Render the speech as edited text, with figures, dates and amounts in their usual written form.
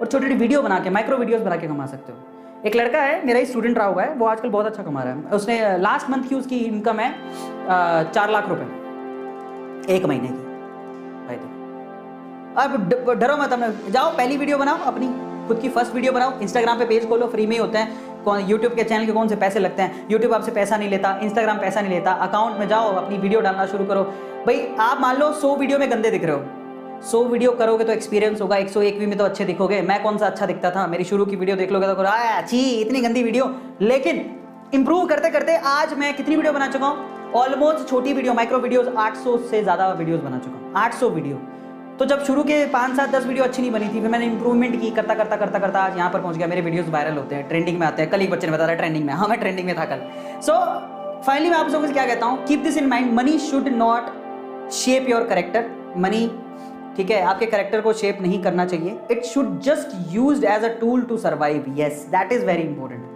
और छोटी छोटी वीडियो बना के, माइक्रो वीडियोस बना के कमा सकते हो। एक लड़का है, मेरा ही स्टूडेंट रहा हुआ है, वो आजकल बहुत अच्छा कमा रहा है। उसने लास्ट मंथ की उसकी इनकम है 4 लाख रुपए 1 महीने की। भाई अब डरो मत, अपने जाओ पहली वीडियो बनाओ, अपनी खुद की फर्स्ट वीडियो बनाओ, इंस्टाग्राम पे पेज खोलो, फ्री में ही होते हैं। यूट्यूब के चैनल के कौन से पैसे लगते हैं, यूट्यूब आपसे पैसा नहीं लेता, इंस्टाग्राम पैसा नहीं लेता। अकाउंट में जाओ, अपनी वीडियो डालना शुरू करो। भाई आप मान लो 100 वीडियो में गंदे दिख रहे हो, 100 वीडियो करोगे तो एक्सपीरियंस होगा, 101वीं में तो अच्छे दिखोगे। मैं कौन सा अच्छा दिखता था, मेरी शुरू की वीडियो देख लोगे तो अच्छी इतनी गंदी वीडियो। लेकिन इंप्रूव करते करते आज मैं कितनी वीडियो बना चुका हूँ, ऑलमोस्ट छोटी वीडियो माइक्रो वीडियोस 800 से ज्यादा वीडियोस बना चुका हूँ, 800 वीडियो। तो जब शुरू के 5, 7, 10 वीडियो अच्छी नहीं बनी थी, फिर मैंने इंप्रूवमेंट की, करता करता करता करता आज यहाँ पर पहुंच गया। मेरे वीडियोस वायरल होते हैं, ट्रेंडिंग में आते हैं। कल एक बच्चे ने बताया ट्रेंडिंग में, हाँ मैं ट्रेंडिंग में था कल। सो फाइनली मैं आप लोगों से क्या कहता हूँ, keep this in mind, money should not shape your character. Money, ठीक है, आपके कैरेक्टर को शेप नहीं करना चाहिए। It should just used as a tool to survive. Yes, that is very important.